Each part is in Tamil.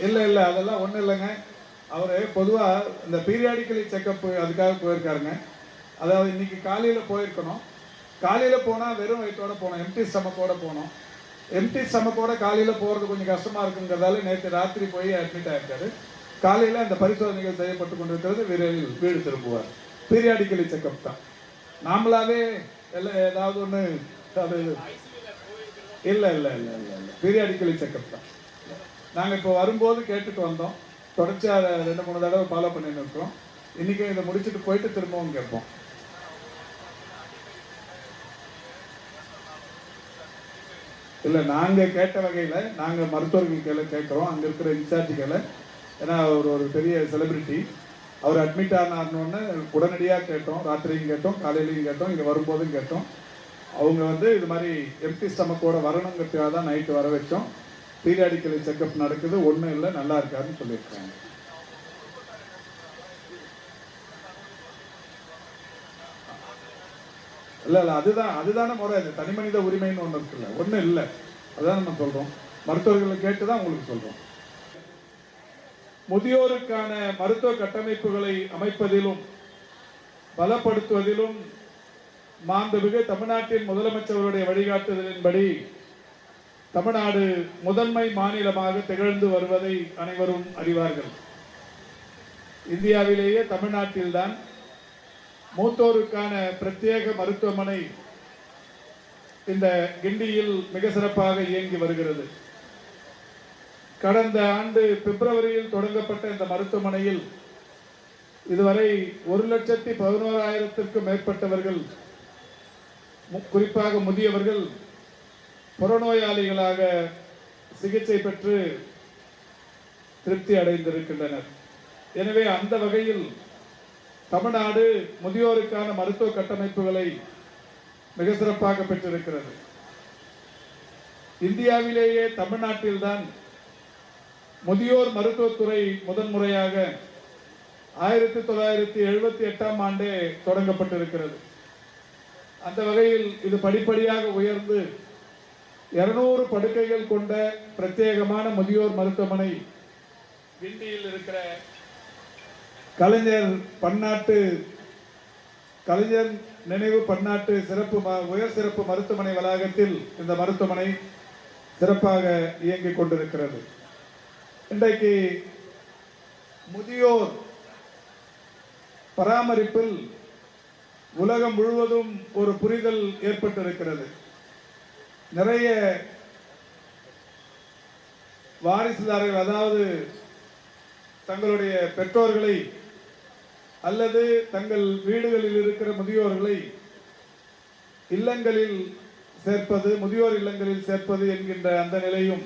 இல்லை அதெல்லாம் ஒன்றும் இல்லைங்க. அவர் பொதுவாக இந்த பீரியாடிக்கலி செக்கப் அதுக்காக போயிருக்காருங்க. அதாவது இன்னைக்கு காலையில் போயிருக்கணும். காலையில் போனால் வெறும் வயிற்றோடு போனோம், எம்டி ஸ்டமக்கோடு போனோம். எம்டி ஸ்டமக்கோட காலையில் போகிறது கொஞ்சம் கஷ்டமாக இருக்குங்கிறதால நேற்று ராத்திரி போய் அட்மிட் ஆகிருக்காரு. காலையில் அந்த பரிசோதனைகள் செய்யப்பட்டு கொண்டிருக்கிறது. விரைவில் வீடு திரும்புவார். பீரியாடிக்கலி செக்கப் தான். நாமளாவே எல்லாம் ஏதாவது ஒன்று அது இல்லை பீரியாடிக்கலி செக்கப் தான். நாங்கள் இப்போ வரும்போது கேட்டுட்டு வந்தோம். தொடர்ச்சியாக 2-3 தடவை ஃபாலோ பண்ணிட்டு இருக்கோம். இன்றைக்கும் இதை முடிச்சுட்டு போயிட்டு திரும்பவும் கேட்போம். இல்லை, நாங்கள் கேட்ட வகையில் நாங்கள் மருத்துவர்கள் கேட்குறோம். அங்கே இருக்கிற இன்சார்ஜுகளை, ஏன்னா அவர் ஒரு பெரிய செலிபிரிட்டி. அவர் அட்மிட் ஆனார்னு உடனடியாக கேட்டோம். ராத்திரியும் கேட்டோம், காலையிலையும் கேட்டோம், இங்கே வரும்போதும் கேட்டோம். அவங்க இது மாதிரி எம்டி ஸ்டமக்கோட வரணுங்கிறதுக்காக தான் நைட்டு வர வச்சோம். பீரியாடிக்கலி செக்கப் நடக்குது, ஒன்றும் இல்லை, நல்லா இருக்காருன்னு சொல்லியிருக்காங்க. இல்லை அதுதானே முறை. அது தனி மனித உரிமைன்னு ஒன்று இருக்குல்ல, ஒன்றும் இல்லை. அதான் நம்ம சொல்கிறோம். மருத்துவர்களை கேட்டு தான் உங்களுக்கு சொல்கிறோம். முதியோருக்கான மருத்துவ கட்டமைப்புகளை அமைப்பதிலும் பலப்படுத்துவதிலும் மாண்புமிகு தமிழ்நாட்டின் முதலமைச்சருடைய வழிகாட்டுதலின்படி தமிழ்நாடு முதன்மை மாநிலமாக திகழ்ந்து வருவதை அனைவரும் அறிவார்கள். இந்தியாவிலேயே தமிழ்நாட்டில்தான் மூத்தோருக்கான பிரத்யேக மருத்துவமனை இந்த கிண்டியில் மிக சிறப்பாக இயங்கி வருகிறது. கடந்த ஆண்டு பிப்ரவரியில் தொடங்கப்பட்ட இந்த மருத்துவமனையில் இதுவரை 1,11,000க்கும் மேற்பட்டவர்கள், குறிப்பாக முதியவர்கள், புறநோயாளிகளாக சிகிச்சை பெற்று திருப்தி அடைந்திருக்கின்றனர். எனவே அந்த வகையில் தமிழ்நாடு முதியோருக்கான மருத்துவ கட்டமைப்புகளை மிக சிறப்பாக பெற்றிருக்கிறது. இந்தியாவிலேயே தமிழ்நாட்டில்தான் முதியோர் மருத்துவத்துறை முதன்முறையாக 1978ஆம் ஆண்டே தொடங்கப்பட்டிருக்கிறது. அந்த வகையில் இது படிப்படியாக உயர்ந்து 200 படுக்கைகள் கொண்ட பிரத்யேகமான முதியோர் மருத்துவமனை கிண்டியில் இருக்கிற கலைஞர் நினைவு பன்னாட்டு உயர் சிறப்பு மருத்துவமனை வளாகத்தில் இந்த மருத்துவமனை சிறப்பாக இயங்கிக் கொண்டிருக்கிறது. இன்றைக்கு முதியோர் பராமரிப்பில் உலகம் முழுவதும் ஒரு புரிதல் ஏற்பட்டிருக்கிறது. நிறைய வாரிசுதாரர்கள், அதாவது தங்களுடைய பெற்றோர்களை அல்லது தங்கள் வீடுகளில் இருக்கிற முதியோர்களை இல்லங்களில் சேர்ப்பது, முதியோர் இல்லங்களில் சேர்ப்பது என்கின்ற அந்த நிலையும்,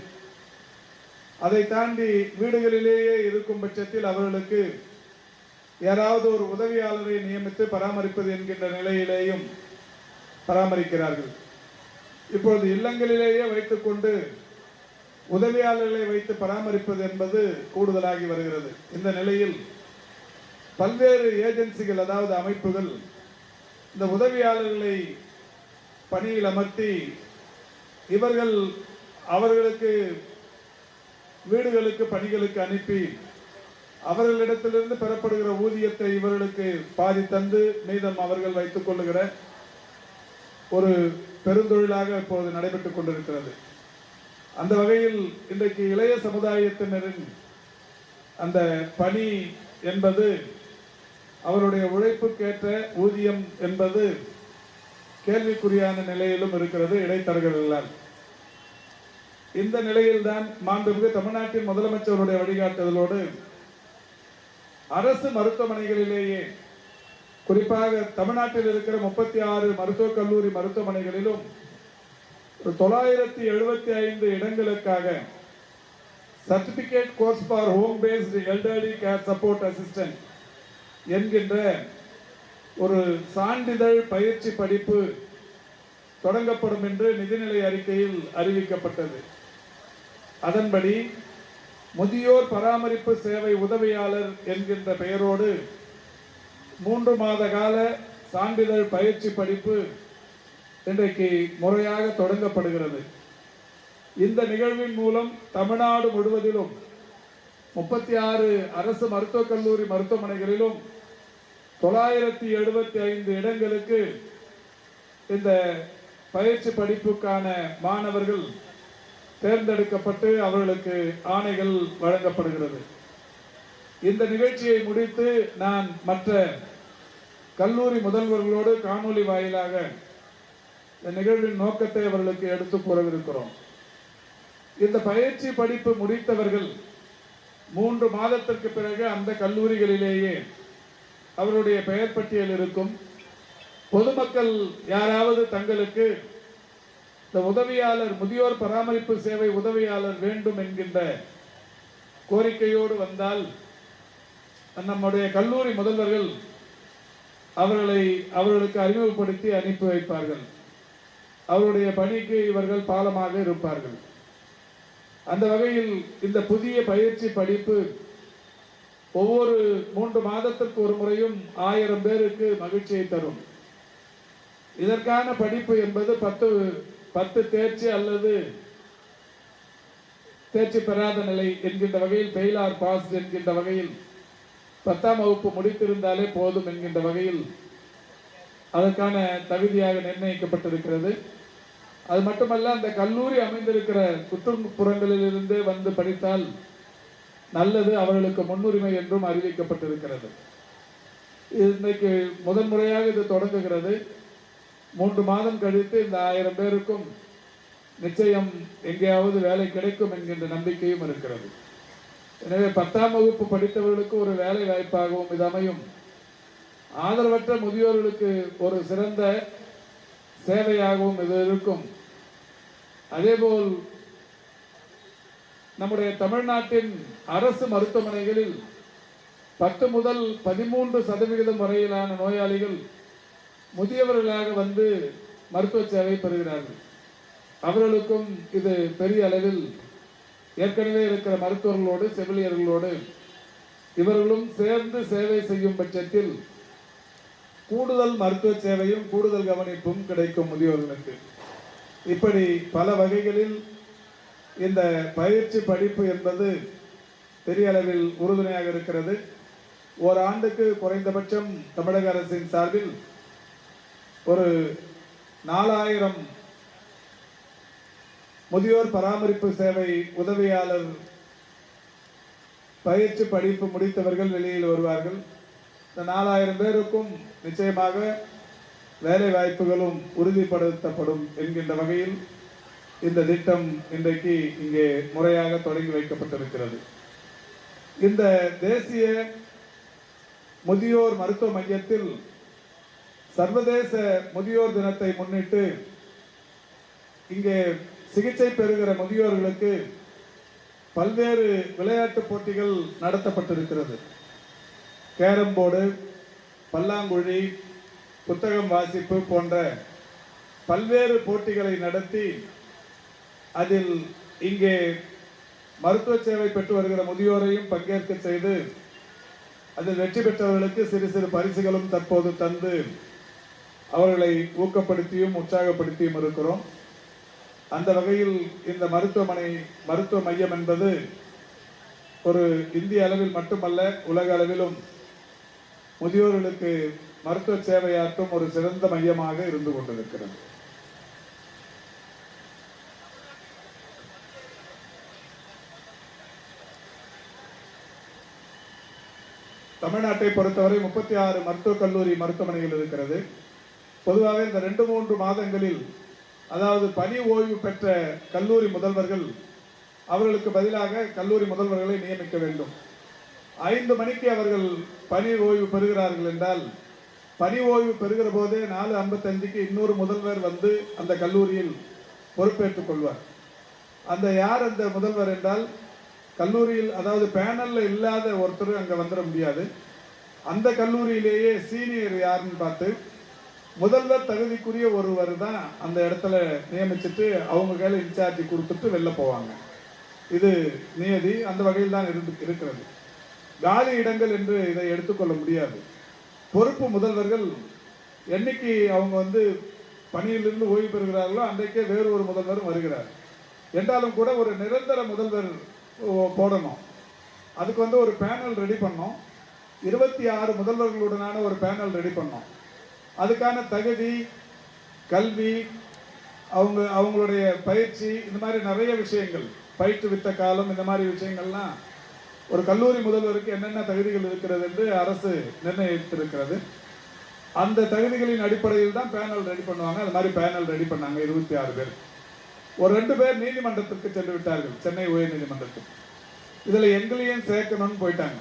அதை தாண்டி வீடுகளிலேயே இருக்கும் பட்சத்தில் அவர்களுக்கு யாராவது ஒரு உதவியாளரை நியமித்து பராமரிப்பது என்கின்ற நிலையிலேயும் பராமரிக்கிறார்கள். இப்பொழுது இல்லங்களிலேயே வைத்துக்கொண்டு உதவியாளர்களை வைத்து பராமரிப்பது என்பது கூடுதலாகி வருகிறது. இந்த நிலையில் பல்வேறு ஏஜென்சிகள், அதாவது அமைப்புகள், இந்த உதவியாளர்களை பணியில் அமர்த்தி இவர்கள் அவர்களுக்கு வீடுகளுக்கு பணிகளுக்கு அனுப்பி அவர்களிடத்திலிருந்து பெறப்படுகிற ஊதியத்தை இவர்களுக்கு பாதி தந்து மீதம் அவர்கள் வைத்துக் கொள்ளுகிற ஒரு பெருந்தொழிலாக இப்போது நடைபெற்றுக் கொண்டிருக்கிறது. அந்த வகையில் இன்றைக்கு இளைய சமுதாயத்தினரின் அந்த பணி என்பது, அவருடைய உழைப்புக்கேற்ற ஊதியம் என்பது கேள்விக்குறியான நிலையிலும் இருக்கிறது இடைத்தரகர்களால். இந்த நிலையில்தான் மாண்புமிகு தமிழ்நாட்டின் முதலமைச்சருடைய வழிகாட்டுதலோடு அரசு மருத்துவமனைகளிலேயே, குறிப்பாக தமிழ்நாட்டில் இருக்கிற 36 மருத்துவக் கல்லூரி மருத்துவமனைகளிலும் 975 இடங்களுக்காக certificate course for home based elderly care support assistant என்கின்ற ஒரு சான்றிதழ் பயிற்சி படிப்பு தொடங்கப்படும் என்று நிதிநிலை அறிக்கையில் அறிவிக்கப்பட்டது. அதன்படி முதியோர் பராமரிப்பு சேவை உதவியாளர் என்கின்ற பெயரோடு 3 மாத கால சான்றிதழ் பயிற்சி படிப்பு இன்றைக்கு முறையாக தொடங்கப்படுகிறது. இந்த நிகழ்வின் மூலம் தமிழ்நாடு முழுவதிலும் 36 அரசு மருத்துவக் கல்லூரி மருத்துவமனைகளிலும் 975 இடங்களுக்கு இந்த பயிற்சி படிப்புக்கான மாணவர்கள் தேர்ந்தெடுக்கப்பட்டு அவர்களுக்கு ஆணைகள் வழங்கப்படுகிறது. இந்த நிகழ்ச்சியை முடித்து நான் மற்ற கல்லூரி முதல்வர்களோடு காணொலி வாயிலாக இந்த நிகழ்வின் நோக்கத்தை அவர்களுக்கு எடுத்து கூறவிருக்கிறோம். இந்த பயிற்சி படிப்பு முடித்தவர்கள் 3 மாதத்திற்கு பிறகு அந்த கல்லூரிகளிலேயே அவருடைய பெயர் பட்டியல் இருக்கும். பொதுமக்கள் யாராவது தங்களுக்கு இந்த உதவியாளர், முதியோர் பராமரிப்பு சேவை உதவியாளர் வேண்டும் என்கின்ற கோரிக்கையோடு வந்தால் நம்முடைய கல்லூரி முதல்வர்கள் அவர்களுக்கு அறிமுகப்படுத்தி அனுப்பி வைப்பார்கள். அவருடைய பணிக்கு இவர்கள் பாலமாக இருப்பார்கள். அந்த வகையில் இந்த புதிய பயிற்சி படிப்பு ஒவ்வொரு 3 மாதத்திற்கு ஒரு முறையும் 1000 பேருக்கு மகிழ்ச்சியை தரும். இதற்கான படிப்பு என்பது 10 தேர்ச்சி அல்லது தேர்ச்சி பெறாத நிலை என்கின்ற வகையில், ஃபெயில் ஆர் பாஸ் என்கின்ற வகையில் 10ஆம் வகுப்பு முடித்திருந்தாலே போதும் என்கின்ற வகையில் அதற்கான தகுதியாக நிர்ணயிக்கப்பட்டிருக்கிறது. அது மட்டுமல்ல, அந்த கல்லூரி அமைந்திருக்கிற சுற்றுப்புறங்களிலிருந்தே வந்து படித்தால் நல்லது, அவர்களுக்கு முன்னுரிமை என்றும் அறிவிக்கப்பட்டிருக்கிறது. இன்னைக்கு முதன் முறையாக இது தொடங்குகிறது. 3 மாதம் கழித்து இந்த 1000 பேருக்கும் நிச்சயம் எங்கேயாவது வேலை கிடைக்கும் என்கின்ற நம்பிக்கையும் இருக்கிறது. எனவே 10ஆம் வகுப்பு படித்தவர்களுக்கு ஒரு வேலை வாய்ப்பாகவும் இது அமையும். ஆதரவற்ற முதியோர்களுக்கு ஒரு சிறந்த சேவையாகவும் இது இருக்கும். அதேபோல் நம்முடைய தமிழ்நாட்டின் அரசு மருத்துவமனைகளில் 10 முதல் 13% வரையிலான நோயாளிகள் முதியவர்களாக வந்து மருத்துவ சேவை பெறுகிறார்கள். அவர்களுக்கும் இது பெரிய அளவில் ஏற்கனவே இருக்கிற மருத்துவர்களோடு செவிலியர்களோடு இவர்களும் சேர்ந்து சேவை செய்யும் பட்சத்தில் கூடுதல் மருத்துவ சேவையும் கூடுதல் கவனிப்பும் கிடைக்கும் முதியோர்களுக்கு. இப்படி பல வகைகளில் இந்த பயிற்சி படிப்பு என்பது பெரிய அளவில் உறுதுணையாக இருக்கிறது. ஓராண்டுக்கு குறைந்தபட்சம் தமிழக அரசின் சார்பில் ஒரு 4000 முதியோர் பராமரிப்பு சேவை உதவியாளர் பயிற்சி படிப்பு முடித்தவர்கள் வெளியில் வருவார்கள். இந்த 4000 பேருக்கும் நிச்சயமாக வேலை வாய்ப்புகளும் உறுதிப்படுத்தப்படும் என்கின்ற வகையில் இந்த திட்டம் இன்றைக்கு இங்கே முறையாக தொடங்கி வைக்கப்பட்டிருக்கிறது. இந்த தேசிய முதியோர் மருத்துவ மையத்தில் சர்வதேச முதியோர் தினத்தை முன்னிட்டு இங்கே சிகிச்சை பெறுகிற முதியோர்களுக்கு பல்வேறு விளையாட்டு போட்டிகள் நடத்தப்பட்டிருக்கிறது. கேரம் போர்டு, பல்லாங்குழி, புத்தகம் வாசிப்பு போன்ற பல்வேறு போட்டிகளை நடத்தி அதில் இங்கே மருத்துவ சேவை பெற்று வருகிற முதியோரையும் பங்கேற்க செய்து அதில் வெற்றி பெற்றவர்களுக்கு சிறு சிறு பரிசுகளும் தற்போது தந்து அவர்களை ஊக்கப்படுத்தியும் உற்சாகப்படுத்தியும் இருக்கிறோம். அந்த வகையில் இந்த மருத்துவ மையம் என்பது ஒரு இந்திய அளவில் மட்டுமல்ல, உலக அளவிலும் முதியோர்களுக்கு மருத்துவ சேவையாற்றும் ஒரு சிறந்த மையமாக இருந்து கொண்டிருக்கிறது. தமிழ்நாட்டை பொறுத்தவரை 36 மருத்துவக் கல்லூரி மருத்துவமனைகள் இருக்கிறது. பொதுவாக இந்த 2-3 மாதங்களில், அதாவது பணி ஓய்வு பெற்ற கல்லூரி முதல்வர்கள் அவர்களுக்கு பதிலாக கல்லூரி முதல்வர்களை நியமிக்க வேண்டும். 5 மணிக்கு அவர்கள் பணி ஓய்வு பெறுகிறார்கள் என்றால், பணி ஓய்வு பெறுகிற போதே 4:55க்கு இன்னொரு முதல்வர் வந்து அந்த கல்லூரியில் பொறுப்பேற்றுக் கொள்வார். யார் அந்த முதல்வர் என்றால், கல்லூரியில் அதாவது பேனல்ல இல்லாத ஒருத்தர் அங்கே வந்துட முடியாது. அந்த கல்லூரியிலேயே சீனியர் யாருன்னு பார்த்து முதல்வர் தகுதிக்குரிய ஒருவர் தான் அந்த இடத்துல நியமிச்சுட்டு அவங்க கையில் இன்சார்ஜ் கொடுத்துட்டு வெளில போவாங்க. இது நியதி. அந்த வகையில் தான் இருக்கிறது. காலி இடங்கள் என்று இதை எடுத்துக்கொள்ள முடியாது. பொறுப்பு முதல்வர்கள் என்னைக்கு அவங்க வந்து பணியிலிருந்து ஓய்வு பெறுகிறார்களோ அன்றைக்கே வேறு ஒரு முதல்வர் வருகிறார். என்றாலும் கூட ஒரு நிரந்தர முதல்வர் போடணும். அதுக்கு வந்து ஒரு பேனல் ரெடி பண்ணோம். 26 முதல்வர்களுடனான ஒரு பேனல் ரெடி பண்ணோம். அதுக்கான தகுதி, கல்வி, அவங்களுடைய பயிற்சி, இந்த மாதிரி நிறைய விஷயங்கள், பயிற்றுவித்த காலம், இந்த மாதிரி விஷயங்கள்லாம் ஒரு கல்லூரி முதல்வருக்கு என்னென்ன தகுதிகள் இருக்கிறது என்று அரசு நிர்ணயித்திருக்கிறது. அந்த தகுதிகளின் அடிப்படையில் தான் பேனல் ரெடி பண்ணுவாங்க. அது மாதிரி பேனல் ரெடி பண்ணாங்க 26 பேர். ஒரு 2 பேர் நீதிமன்றத்திற்கு சென்று விட்டார்கள், சென்னை உயர் நீதிமன்றத்துக்கு. இதில் எங்களையும் சேர்க்கணும்னு போயிட்டாங்க.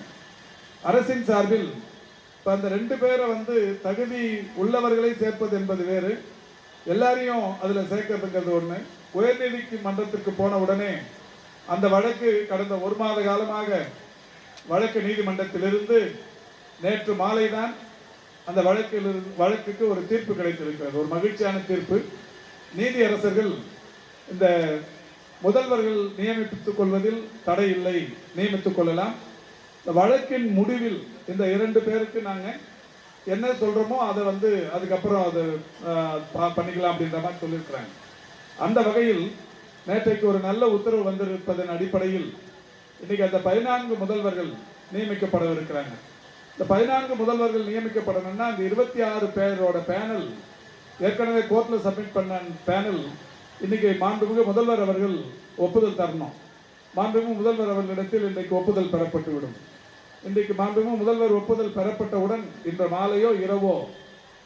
அரசின் சார்பில் இப்போ அந்த 2 பேரை வந்து தகுதி உள்ளவர்களை சேர்ப்பது என்பது வேறு, எல்லாரையும் அதில் சேர்க்கறதுங்கிறது ஒன்று. உயர்நீதிக்கு மன்றத்திற்கு போன உடனே அந்த வழக்கு கடந்த 1 மாத காலமாக வழக்கு நீதிமன்றத்திலிருந்து நேற்று மாலை தான் அந்த வழக்குக்கு ஒரு தீர்ப்பு கிடைத்திருக்கிறது. ஒரு மகிழ்ச்சியான தீர்ப்பு. நீதியரசர்கள் இந்த முதல்வர்கள் நியமித்துக் கொள்வதில் தடை இல்லை, நியமித்துக் கொள்ளலாம். இந்த வழக்கின் முடிவில் இந்த 2 பேருக்கு நாங்கள் என்ன சொல்றோமோ அதை வந்து அதுக்கப்புறம் அதை பண்ணிக்கலாம் அப்படின்ற மாதிரி சொல்லியிருக்கிறாங்க. அந்த வகையில் நேற்றைக்கு ஒரு நல்ல உத்தரவு வந்திருப்பதன் அடிப்படையில் இன்னைக்கு அந்த 14 முதல்வர்கள் நியமிக்கப்படவிருக்கிறாங்க. இந்த 14 முதல்வர்கள் நியமிக்கப்படணும்னா அந்த 26 பேரோட பேனல் ஏற்கனவே கோர்ட்ல சப்மிட் பண்ண பேனல் இன்னைக்கு மாண்புமிகு முதல்வர் அவர்கள் ஒப்புதல் தரணும். மாண்புமிகு முதல்வர் அவர்களிடத்தில் இன்றைக்கு ஒப்புதல் பெறப்பட்டுவிடும். இன்றைக்கு மாண்புமிகு முதல்வர் ஒப்புதல் பெறப்பட்டவுடன் இன்று மாலையோ இரவோ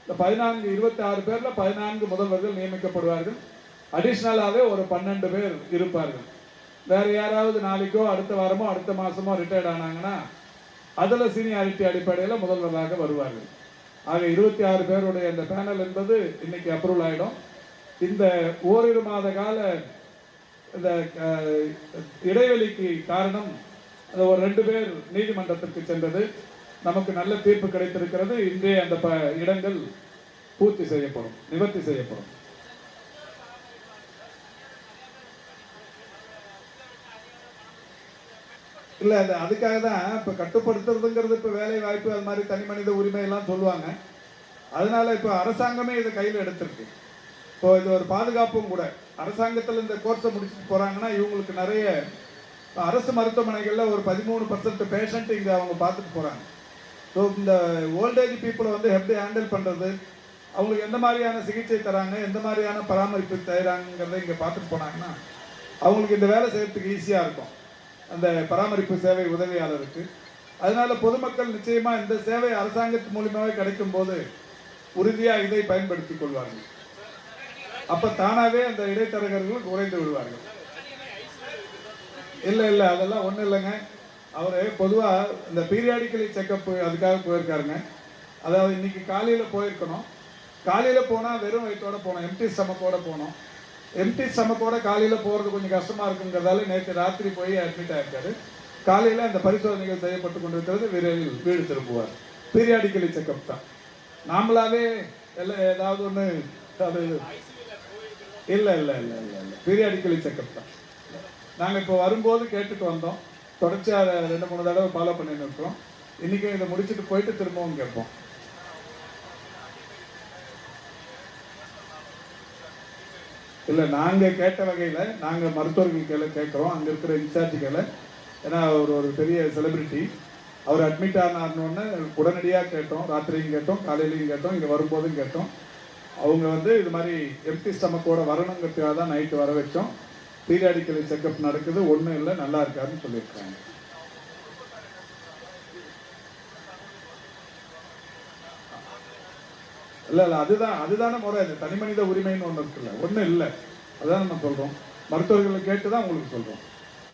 இந்த 26 பேர்ல 14 முதல்வர்கள் நியமிக்கப்படுவார்கள். அடிஷ்னலாகவே ஒரு 12 பேர் இருப்பார்கள். வேற யாராவது நாளைக்கோ அடுத்த வாரமோ அடுத்த மாசமோ ரிட்டையர்ட் ஆனாங்கன்னா அதில் சீனியாரிட்டி அடிப்படையில் முதல்வராக வருவார்கள். ஆக 26 பேருடைய இந்த பேனல் என்பது இன்னைக்கு அப்ரூவல் ஆகிடும். இந்த ஓரிரு மாத கால இந்த இடைவெளிக்கு காரணம் அந்த ஒரு 2 பேர் நீதிமன்றத்திற்கு சென்றது. நமக்கு நல்ல தீர்ப்பு கிடைத்திருக்கிறது. இன்றைய அந்த இடங்கள் பூர்த்தி செய்யப்படும், நிவர்த்தி செய்யப்படும். இல்லை, அதுக்காக தான் இப்போ கட்டுப்படுத்துறதுங்கிறது இப்போ வேலை வாய்ப்பு அது மாதிரி தனி மனித உரிமை எல்லாம் சொல்லுவாங்க. அதனால இப்போ அரசாங்கமே இதை கையில் எடுத்திருக்கு. இப்போ இது ஒரு பாதுகாப்பும் கூட. அரசாங்கத்தில் இந்த கோர்ஸை முடிச்சுட்டு போகிறாங்கன்னா இவங்களுக்கு நிறைய அரசு மருத்துவமனைகளில் ஒரு 13% பேஷண்ட் இங்கே அவங்க பார்த்துட்டு போகிறாங்க. ஸோ இந்த ஓல்டேஜ் பீப்புளை வந்து எப்படி ஹேண்டில் பண்ணுறது, அவங்களுக்கு எந்த மாதிரியான சிகிச்சை தராங்க, எந்த மாதிரியான பராமரிப்பு தராங்கிறத இங்கே பார்த்துட்டு போனாங்கன்னா அவங்களுக்கு இந்த வேலை செய்யறதுக்கு ஈஸியாக இருக்கும், அந்த பராமரிப்பு சேவை உதவியாளருக்கு. அதனால பொதுமக்கள் நிச்சயமா இந்த சேவை அரசாங்கத்து மூலியமாவே கிடைக்கும் போது உறுதியா இதை பயன்படுத்திக் கொள்வார்கள். அப்ப தானாவே அந்த இடைத்தரகர்கள் குறைந்து விடுவார்கள். இல்ல அதெல்லாம் ஒண்ணும் இல்லைங்க. அவரு பொதுவா இந்த பீரியாடிக்கலி செக்அப் அதுக்காக போயிருக்காருங்க. அதாவது இன்னைக்கு காலையில போயிருக்கணும். காலையில போனா வெறும் வயிற்றோட போனோம், எம்டி ஸ்டமக்கோட போனோம். எம்டி ஸ்டமக்கோட காலையில் போகிறது கொஞ்சம் கஷ்டமாக இருக்குங்கிறதால நேற்று ராத்திரி போய் அட்மிட் ஆகிருக்காரு. காலையில் அந்த பரிசோதனைகள் செய்யப்பட்டு கொண்டிருக்கிறது. விரைவில் வீடு திரும்புவார். பீரியாடிக்கலி செக்அப் தான். நாமளாவே எல்லாம் ஏதாவது ஒன்று அது இல்லை பீரியாடிக்கலி செக்அப் தான். நாங்கள் இப்போ வரும்போது கேட்டுட்டு வந்தோம். தொடர்ச்சியாக 2-3 தடவை ஃபாலோ பண்ணின்னு இருக்கோம். இன்றைக்கும் இதை முடிச்சுட்டு போயிட்டு திரும்பவும் கேட்போம். இல்லை, நாங்கள் கேட்ட வகையில் நாங்கள் மருத்துவர்கள் கேட்குறோம். அங்கே இருக்கிற இன்சார்ஜுகளை, ஏன்னா அவர் ஒரு பெரிய செலிபிரிட்டி, அவர் அட்மிட் ஆனார்னோடனே உடனடியாக கேட்டோம். ராத்திரியும் கேட்டோம், காலையிலையும் கேட்டோம், இங்கே வரும்போதும் கேட்டோம். அவங்க வந்து இது மாதிரி எம்டி ஸ்டமக்கோட வரணுங்கிறதுக்காக தான் நைட்டு வர வச்சோம். பீரியாடிக்கலி செக்அப் நடக்குது, ஒன்றும் இல்லை, நல்லா இருக்காருன்னு சொல்லியிருக்காங்க. இல்லை அதுதானே முறை. இந்த தனி மனித உரிமைன்னு ஒன்று இருக்குல்ல, ஒன்றும் இல்லை. அதான் நம்ம சொல்கிறோம். மருத்துவர்களை கேட்டு தான் உங்களுக்கு சொல்கிறோம்.